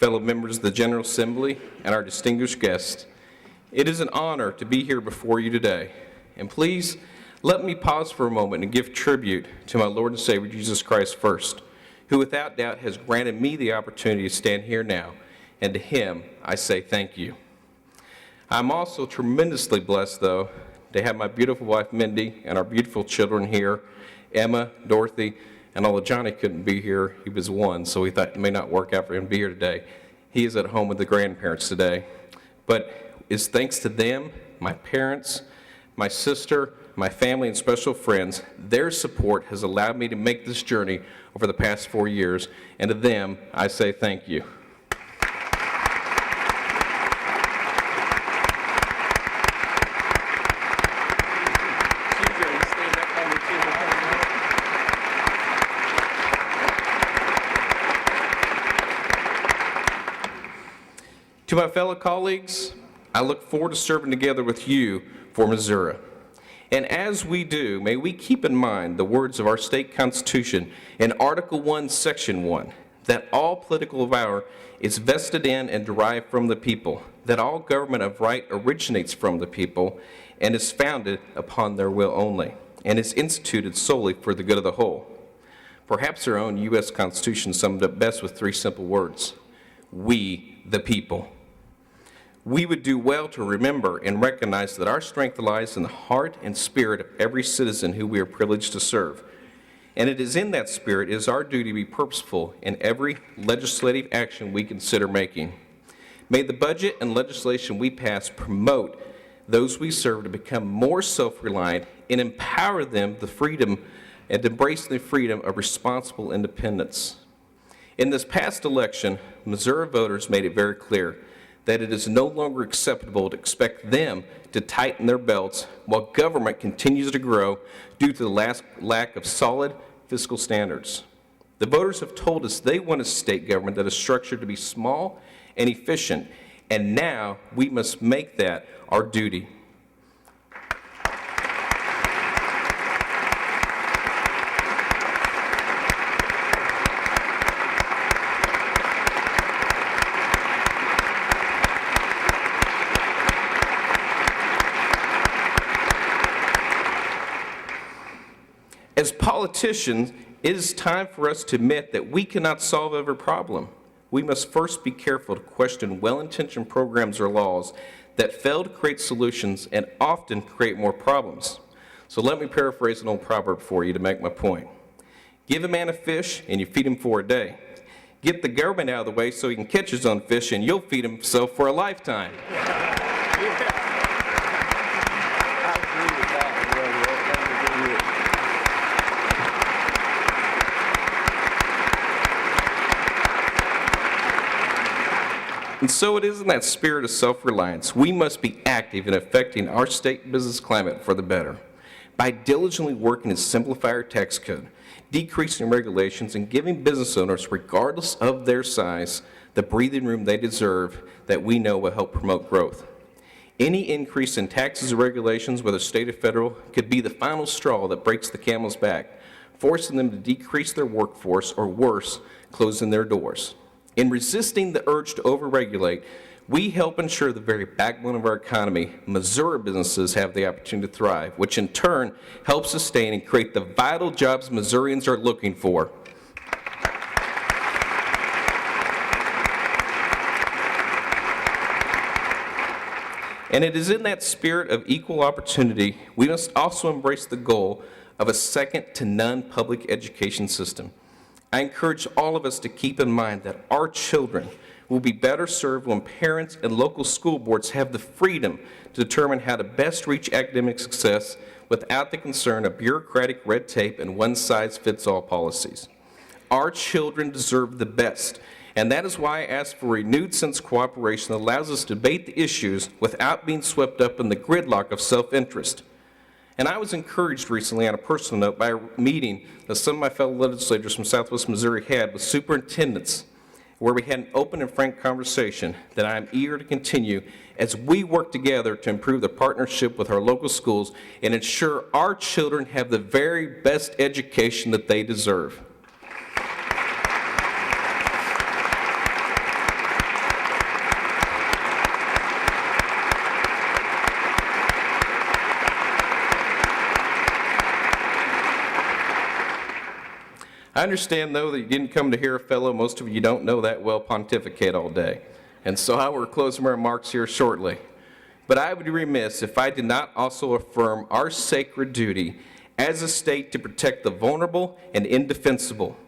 fellow members of the General Assembly, and our distinguished guests. It is an honor to be here before you today. And please, let me pause for a moment and give tribute to my Lord and Savior Jesus Christ first, who without doubt has granted me the opportunity to stand here now, and to him I say thank you. I'm also tremendously blessed, though, to have my beautiful wife, Mindy, and our beautiful children here, Emma, Dorothy, and although Johnny couldn't be here, he was one, so we thought it may not work out for him to be here today. He is at home with the grandparents today. But it's thanks to them, my parents, my sister, my family, and special friends, their support has allowed me to make this journey over the past 4 years, and to them, I say thank you. To my fellow colleagues, I look forward to serving together with you for Missouri. And as we do, may we keep in mind the words of our state constitution in Article 1, Section 1, that all political power is vested in and derived from the people, that all government of right originates from the people and is founded upon their will only, and is instituted solely for the good of the whole. Perhaps our own U.S. Constitution summed up best with 3 simple words: we the people. We would do well to remember and recognize that our strength lies in the heart and spirit of every citizen who we are privileged to serve. And it is in that spirit it is our duty to be purposeful in every legislative action we consider making. May the budget and legislation we pass promote those we serve to become more self-reliant and empower them the freedom and embrace the freedom of responsible independence. In this past election, Missouri voters made it very clear that it is no longer acceptable to expect them to tighten their belts while government continues to grow due to the lack of solid fiscal standards. The voters have told us they want a state government that is structured to be small and efficient, and now we must make that our duty. As politicians, it is time for us to admit that we cannot solve every problem. We must first be careful to question well-intentioned programs or laws that fail to create solutions and often create more problems. So let me paraphrase an old proverb for you to make my point. Give a man a fish and you feed him for a day. Get the government out of the way so he can catch his own fish and you'll feed himself for a lifetime. And so it is in that spirit of self-reliance, we must be active in affecting our state business climate for the better by diligently working to simplify our tax code, decreasing regulations, and giving business owners, regardless of their size, the breathing room they deserve that we know will help promote growth. Any increase in taxes or regulations, whether state or federal, could be the final straw that breaks the camel's back, forcing them to decrease their workforce or worse, closing their doors. In resisting the urge to overregulate, we help ensure the very backbone of our economy, Missouri businesses, have the opportunity to thrive, which in turn helps sustain and create the vital jobs Missourians are looking for. And it is in that spirit of equal opportunity, we must also embrace the goal of a second-to-none public education system. I encourage all of us to keep in mind that our children will be better served when parents and local school boards have the freedom to determine how to best reach academic success without the concern of bureaucratic red tape and one-size-fits-all policies. Our children deserve the best, and that is why I ask for a renewed sense of cooperation that allows us to debate the issues without being swept up in the gridlock of self-interest. And I was encouraged recently on a personal note by a meeting that some of my fellow legislators from Southwest Missouri had with superintendents, where we had an open and frank conversation that I am eager to continue as we work together to improve the partnership with our local schools and ensure our children have the very best education that they deserve. I understand, though, that you didn't come to hear a fellow most of you don't know that well pontificate all day, and so I will close my remarks here shortly. But I would be remiss if I did not also affirm our sacred duty as a state to protect the vulnerable and indefensible.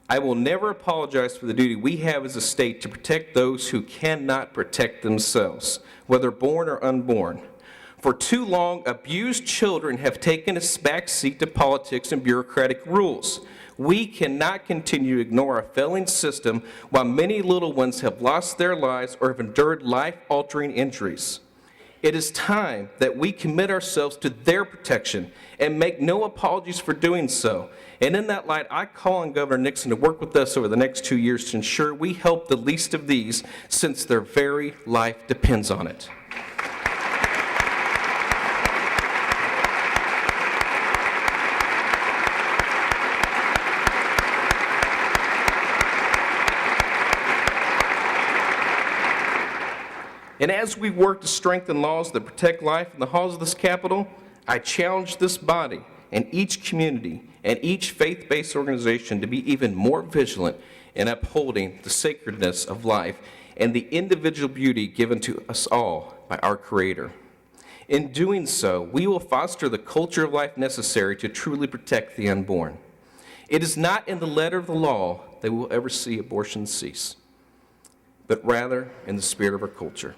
I will never apologize for the duty we have as a state to protect those who cannot protect themselves, whether born or unborn. For too long, abused children have taken a backseat to politics and bureaucratic rules. We cannot continue to ignore a failing system while many little ones have lost their lives or have endured life-altering injuries. It is time that we commit ourselves to their protection and make no apologies for doing so. And in that light, I call on Governor Nixon to work with us over the next 2 years to ensure we help the least of these, since their very life depends on it. And as we work to strengthen laws that protect life in the halls of this Capitol, I challenge this body and each community and each faith-based organization to be even more vigilant in upholding the sacredness of life and the individual beauty given to us all by our Creator. In doing so, we will foster the culture of life necessary to truly protect the unborn. It is not in the letter of the law that we will ever see abortion cease, but rather in the spirit of our culture.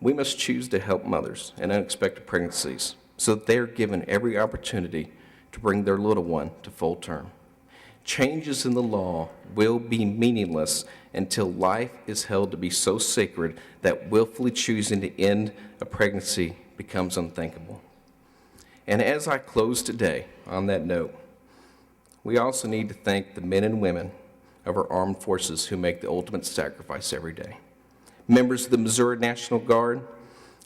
We must choose to help mothers in unexpected pregnancies so that they are given every opportunity to bring their little one to full term. Changes in the law will be meaningless until life is held to be so sacred that willfully choosing to end a pregnancy becomes unthinkable. And as I close today on that note, we also need to thank the men and women of our armed forces who make the ultimate sacrifice every day. Members of the Missouri National Guard,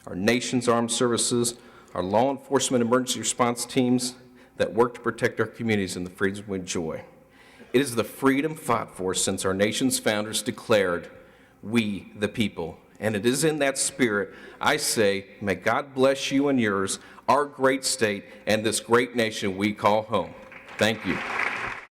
our nation's armed services, our law enforcement emergency response teams that work to protect our communities and the freedoms we enjoy. It is the freedom fought for since our nation's founders declared, "We the people." And it is in that spirit I say, may God bless you and yours, our great state, and this great nation we call home. Thank you.